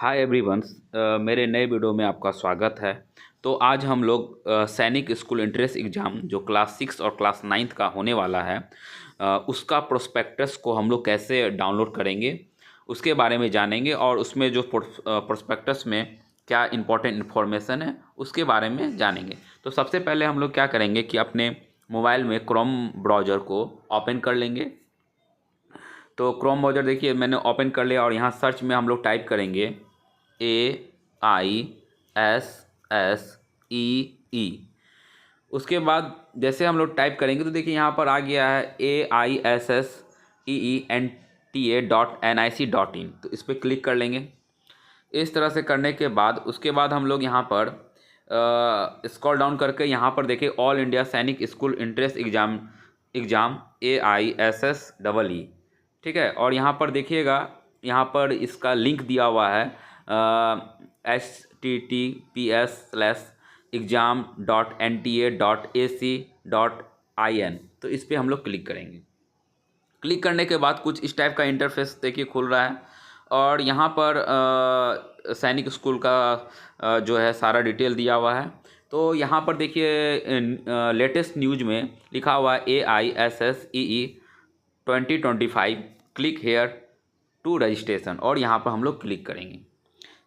Hi everyone. मेरे नए video में आपका स्वागत है। तो आज हम लोग सैनिक स्कूल एंट्रेंस एग्ज़ाम जो क्लास 6 और क्लास 9 का होने वाला है, उसका प्रोस्पेक्टस को हम लोग कैसे डाउनलोड करेंगे उसके बारे में जानेंगे, और उसमें जो प्रोस्पेक्टस में क्या इंपॉर्टेंट इन्फॉर्मेशन है उसके बारे में जानेंगे। तो सबसे पहले हम लोग क्या करेंगे कि अपने मोबाइल में क्रोम ब्राउज़र को ओपन कर लेंगे। तो क्रोम ब्राउज़र देखिए मैंने ओपन कर लिया, और यहाँ सर्च में हम लोग टाइप करेंगे AISSEE। उसके बाद जैसे हम लोग टाइप करेंगे तो देखिए यहाँ पर आ गया है AISSEENTA.nic.in। तो इस पर क्लिक कर लेंगे। इस तरह से करने के बाद उसके बाद हम लोग यहाँ पर स्क्रॉल डाउन करके यहाँ पर देखिए ऑल इंडिया सैनिक स्कूल एंट्रेंस एग्ज़ाम AISSEE, ठीक है। और यहाँ पर देखिएगा, यहाँ पर इसका लिंक दिया हुआ है https://exam.nta.ac.in। तो इस पर हम लोग क्लिक करेंगे। क्लिक करने के बाद कुछ इस टाइप का इंटरफेस देखिए खुल रहा है, और यहाँ पर सैनिक स्कूल का जो है सारा डिटेल दिया हुआ है। तो यहाँ पर देखिए लेटेस्ट न्यूज में लिखा हुआ है AISSEE 2025 click here to registration, और यहाँ पर हम लोग क्लिक करेंगे।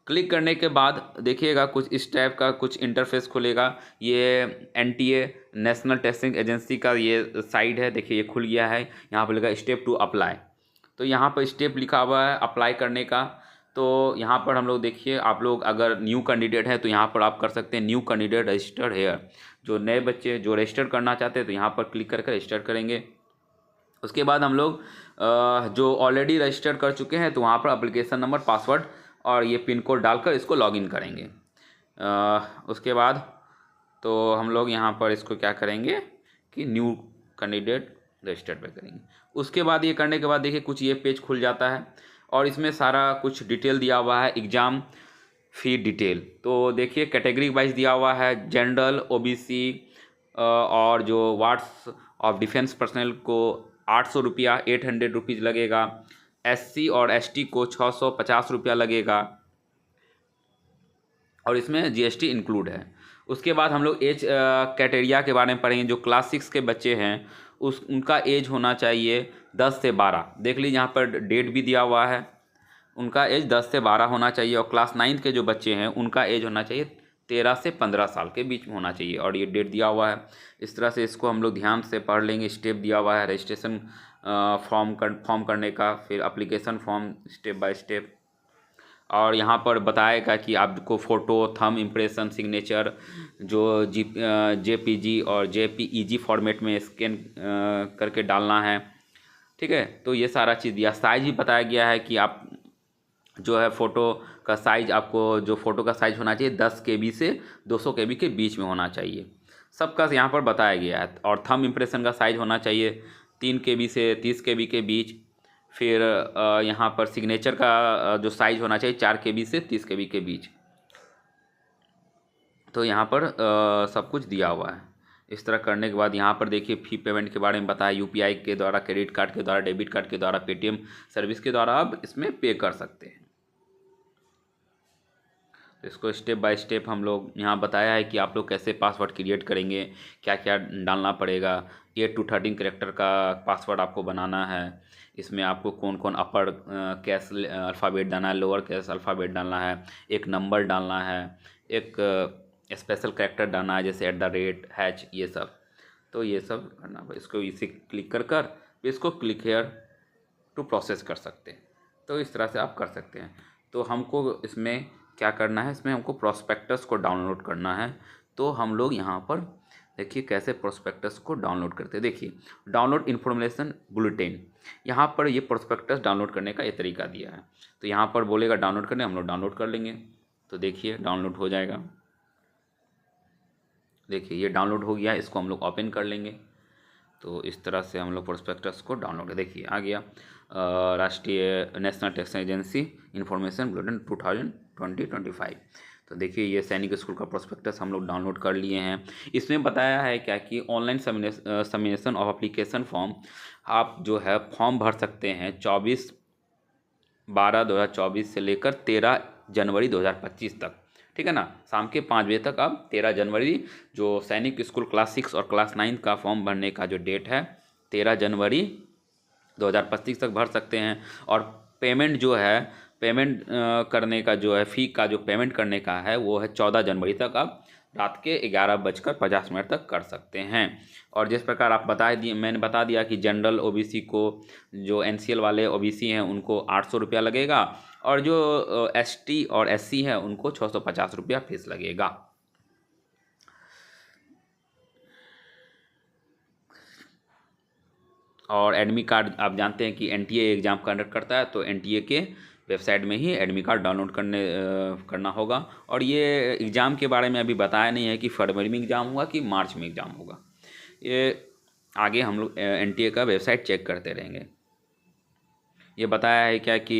क्लिक करने के बाद देखिएगा कुछ इस टाइप का कुछ इंटरफेस खुलेगा। ये NTA नेशनल टेस्टिंग एजेंसी का ये साइट है, देखिए ये खुल गया है। यहाँ पर लिखा स्टेप टू अप्लाई, तो यहाँ पर स्टेप लिखा हुआ है अप्लाई करने का। तो यहाँ पर हम लोग देखिए, आप लोग अगर न्यू कैंडिडेट हैं तो यहाँ पर आप कर सकते हैं न्यू कैंडिडेट रजिस्टर्ड हेयर। जो नए बच्चे जो रजिस्टर करना चाहते हैं तो यहाँ पर क्लिक करके रजिस्टर करेंगे। उसके बाद हम लोग जो ऑलरेडी रजिस्टर कर चुके हैं तो वहाँ पर एप्लीकेशन नंबर, पासवर्ड और ये पिन कोड डालकर इसको लॉगिन करेंगे। उसके बाद तो हम लोग यहाँ पर इसको क्या करेंगे कि न्यू कैंडिडेट रजिस्टर्ड पे करेंगे। उसके बाद ये करने के बाद देखिए कुछ ये पेज खुल जाता है, और इसमें सारा कुछ डिटेल दिया हुआ है, एग्ज़ाम फ़ी डिटेल। तो देखिए कैटेगरी वाइज दिया हुआ है, जनरल, OBC और जो वार्ड्स ऑफ डिफेंस पर्सनल को 800 रुपया 800 रुपीज़ लगेगा। SC और ST को 650 रुपया लगेगा, और इसमें GST इंक्लूड है। उसके बाद हम लोग एज कैटेरिया के बारे में पढ़ेंगे। जो क्लास 6 के बच्चे हैं उनका एज होना चाहिए 10 से 12। देख लीजिए यहाँ पर डेट भी दिया हुआ है, उनका एज 10 से 12 होना चाहिए। और क्लास 9 के जो बच्चे हैं उनका एज होना चाहिए 13 से 15 साल के बीच में होना चाहिए, और ये डेट दिया हुआ है। इस तरह से इसको हम लोग ध्यान से पढ़ लेंगे। स्टेप दिया हुआ है रजिस्ट्रेशन फॉर्म करने का, फिर application form step by step, और यहाँ पर बताएगा कि आपको फ़ोटो, थंब इम्प्रेशन, सिग्नेचर जो JPG और JPEG फॉर्मेट में स्कैन करके डालना है, ठीक है। तो ये सारा चीज़ दिया। साइज़ भी बताया गया है कि आप जो है फ़ोटो का साइज़, आपको जो फ़ोटो का साइज़ होना चाहिए 10 KB से 200 KB के बीच में होना चाहिए, सबका यहाँ पर बताया गया है। और थंब इम्प्रेशन का साइज़ होना चाहिए 3 KB से 30 KB के बीच। फिर यहाँ पर सिग्नेचर का जो साइज़ होना चाहिए 4 KB से 30 KB के बीच। तो यहाँ पर सब कुछ दिया हुआ है। इस तरह करने के बाद यहाँ पर देखिए फ़ी पेमेंट के बारे में बताया। UPI के द्वारा, क्रेडिट कार्ड के द्वारा, डेबिट कार्ड के द्वारा, पेटीएम सर्विस के द्वारा आप इसमें पे कर सकते हैं। तो इसको स्टेप बाय स्टेप हम लोग यहाँ बताया है कि आप लोग कैसे पासवर्ड क्रिएट करेंगे, क्या क्या डालना पड़ेगा। 8 to 13 कैरेक्टर का पासवर्ड आपको बनाना है। इसमें आपको कौन कौन अपर केस अल्फ़ाबेट डालना है, लोअर केस अल्फ़ाबेट डालना है, एक नंबर डालना है, एक स्पेशल कैरेक्टर डालना है जैसे @ ये सब। तो ये सब करना, इसको इसे क्लिक कर इसको क्लिक हेयर टू प्रोसेस कर सकते हैं। तो इस तरह से आप कर सकते हैं। तो हमको इसमें क्या करना है, इसमें हमको प्रोस्पेक्टस को डाउनलोड करना है। तो हम लोग यहाँ पर देखिए कैसे प्रोस्पेक्टस को डाउनलोड करते हैं। देखिए डाउनलोड इन्फॉर्मेशन बुलेटिन, यहाँ पर ये प्रोस्पेक्टस डाउनलोड करने का ये तरीका दिया है। तो यहाँ पर बोलेगा डाउनलोड करने, हम लोग डाउनलोड कर लेंगे। तो देखिए डाउनलोड हो जाएगा। देखिए ये डाउनलोड हो गया, इसको हम लोग ओपन कर लेंगे। तो इस तरह से हम लोग प्रोस्पेक्टस को डाउनलोड, देखिए आ गया राष्ट्रीय national testing agency information bulletin 2025। तो देखिए ये सैनिक स्कूल का प्रोस्पेक्टस हम लोग डाउनलोड कर लिए हैं। इसमें बताया है क्या कि online submission of application form, आप जो है फॉर्म भर सकते हैं 24/12/2024 से लेकर 13 जनवरी 2025 तक, ठीक है ना, शाम के 5 बजे तक आप 13 जनवरी जो सैनिक स्कूल क्लास 6 और क्लास 9 का फॉर्म भरने का जो डेट है 13 जनवरी 2025 तक भर सकते हैं। और पेमेंट जो है, पेमेंट करने का जो है, फ़ी का जो पेमेंट करने का है वो है 14 जनवरी तक आप रात के 11:50 तक कर सकते हैं। और जिस प्रकार आप बता दिए, मैंने बता दिया कि जनरल ओबीसी को, जो एनसीएल वाले ओबीसी हैं उनको 800 रुपया लगेगा, और जो एसटी और एससी है उनको 650 रुपया फीस लगेगा। और एडमिट कार्ड आप जानते हैं कि एनटीए एग्ज़ाम कंडक्ट करता है, तो एनटीए के वेबसाइट में ही एडमिट कार्ड डाउनलोड करना होगा। और ये एग्ज़ाम के बारे में अभी बताया नहीं है कि फरवरी में एग्ज़ाम होगा कि मार्च में एग्ज़ाम होगा, ये आगे हम लोग एनटीए का वेबसाइट चेक करते रहेंगे। ये बताया है क्या कि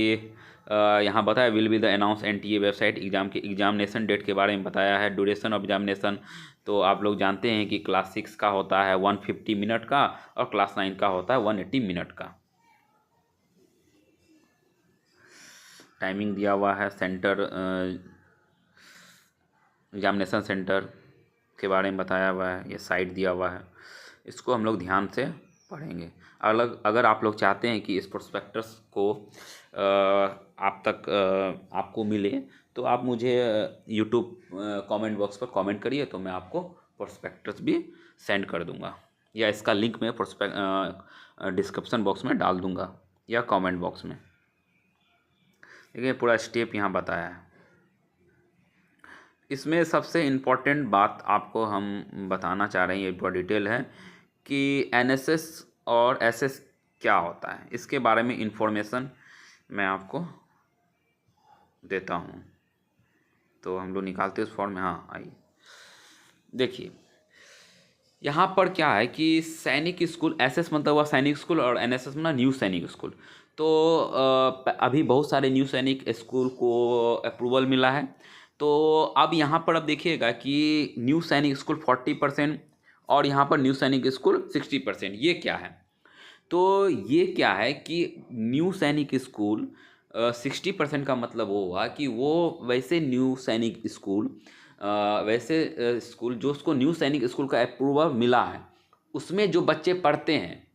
यहाँ बताया will be the announce NTA website exam के एग्जामिनेशन डेट के बारे में बताया है। ड्यूरेशन ऑफ एग्जामिनेशन तो आप लोग जानते हैं कि क्लास 6 का होता है 150 मिनट का और क्लास 9 का होता है 180 मिनट का। टाइमिंग दिया हुआ है, सेंटर एग्जामिनेशन सेंटर के बारे में बताया हुआ है, ये साइट दिया हुआ है, इसको हम लोग ध्यान से पढ़ेंगे। अगर आप लोग चाहते हैं कि इस प्रोस्पेक्टस को आप तक आपको मिले तो आप मुझे यूट्यूब कमेंट बॉक्स पर कमेंट करिए, तो मैं आपको प्रोस्पेक्टस भी सेंड कर दूंगा, या इसका लिंक मैं डिस्क्रिप्शन बॉक्स में डाल दूंगा या कमेंट बॉक्स में। देखिए पूरा स्टेप यहाँ बताया है। इसमें सबसे इम्पोर्टेंट बात आपको हम बताना चाह रहे हैं, ये पूरा डिटेल है कि एनएसएस और एसएस क्या होता है, इसके बारे में इंफॉर्मेशन मैं आपको देता हूँ। तो हम लोग निकालते हैं उस फॉर्म में, हाँ आइए देखिए यहाँ पर क्या है कि सैनिक स्कूल, एसएस मतलब हुआ सैनिक स्कूल और एनएसएस मतलब न्यू सैनिक स्कूल। तो अभी बहुत सारे न्यू सैनिक स्कूल को अप्रूवल मिला है। तो अब यहाँ पर अब देखिएगा कि न्यू सैनिक स्कूल 40% और यहाँ पर न्यू सैनिक स्कूल 60%। ये क्या है? तो ये क्या है कि न्यू सैनिक स्कूल 60% का मतलब वो हुआ कि वो वैसे न्यू सैनिक स्कूल वैसे स्कूल जो उसको न्यू सैनिक स्कूल का अप्रूवल मिला है, उसमें जो बच्चे पढ़ते हैं,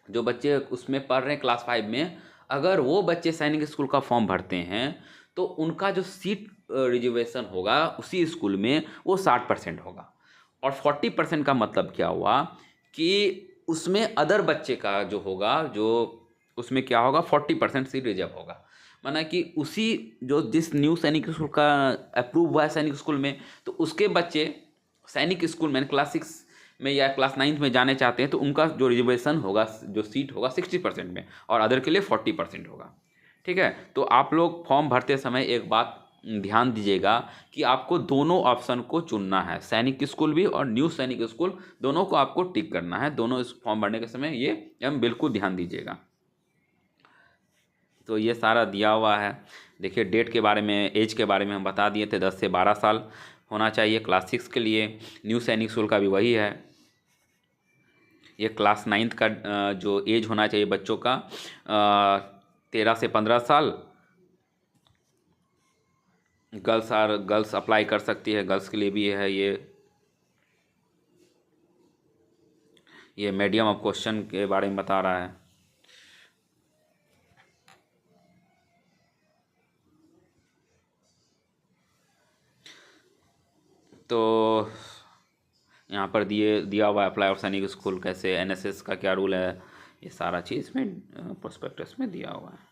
जो बच्चे उसमें पढ़ रहे हैं क्लास 5 में, अगर वो बच्चे सैनिक स्कूल का फॉर्म भरते हैं तो उनका जो सीट रिजर्वेशन होगा उसी स्कूल में वो 60% होगा। और 40% का मतलब क्या हुआ कि उसमें अदर बच्चे का जो होगा, जो उसमें क्या होगा 40% सीट रिजर्व होगा। माना कि उसी जो जिस न्यू सैनिक स्कूल का अप्रूव हुआ है सैनिक स्कूल में, तो उसके बच्चे सैनिक स्कूल में क्लास 6 में या क्लास 9 में जाने चाहते हैं तो उनका जो रिजर्वेशन होगा, जो सीट होगा 60% में, और अदर के लिए 40% होगा। ठीक है, तो आप लोग फॉर्म भरते समय एक बात ध्यान दीजिएगा कि आपको दोनों ऑप्शन को चुनना है, सैनिक स्कूल भी और न्यू सैनिक स्कूल, दोनों को आपको टिक करना है दोनों इस फॉर्म भरने के समय, ये हम बिल्कुल ध्यान दीजिएगा। तो ये सारा दिया हुआ है। देखिए डेट के बारे में, एज के बारे में हम बता दिए थे, 10 से 12 साल होना चाहिए क्लास 6 के लिए। न्यू सैनिक स्कूल का भी वही है। ये क्लास 9 का जो एज होना चाहिए बच्चों का 13 से 15 साल। गर्ल्स अप्लाई कर सकती है, गर्ल्स के लिए भी है ये मीडियम ऑफ क्वेश्चन के बारे में बता रहा है। तो यहाँ पर दिया हुआ है अप्लाई और सैनिक स्कूल कैसे, एनएसएस का क्या रूल है, ये सारा चीज़ में प्रोस्पेक्टस में दिया हुआ है।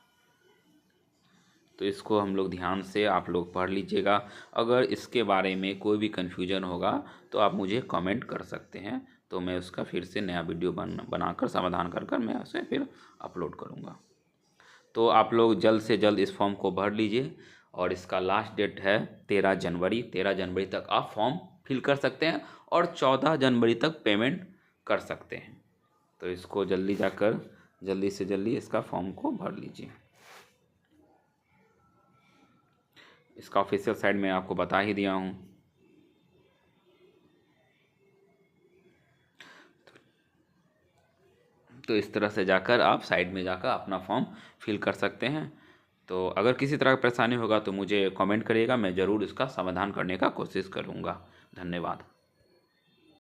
तो इसको हम लोग ध्यान से आप लोग पढ़ लीजिएगा। अगर इसके बारे में कोई भी कन्फ्यूजन होगा तो आप मुझे कमेंट कर सकते हैं, तो मैं उसका फिर से नया वीडियो बनाकर समाधान कर मैं उसे फिर अपलोड करूँगा। तो आप लोग जल्द से जल्द इस फॉर्म को भर लीजिए, और इसका लास्ट डेट है 13 जनवरी। 13 जनवरी तक आप फॉर्म फिल कर सकते हैं और 14 जनवरी तक पेमेंट कर सकते हैं। तो इसको जल्दी से जल्दी इसका फॉर्म को भर लीजिए। इसका ऑफिशियल साइट में आपको बता ही दिया हूँ। तो इस तरह से जाकर आप साइट में जाकर अपना फॉर्म फिल कर सकते हैं। तो अगर किसी तरह का परेशानी होगा तो मुझे कमेंट करिएगा, मैं ज़रूर इसका समाधान करने का कोशिश करूँगा। धन्यवाद।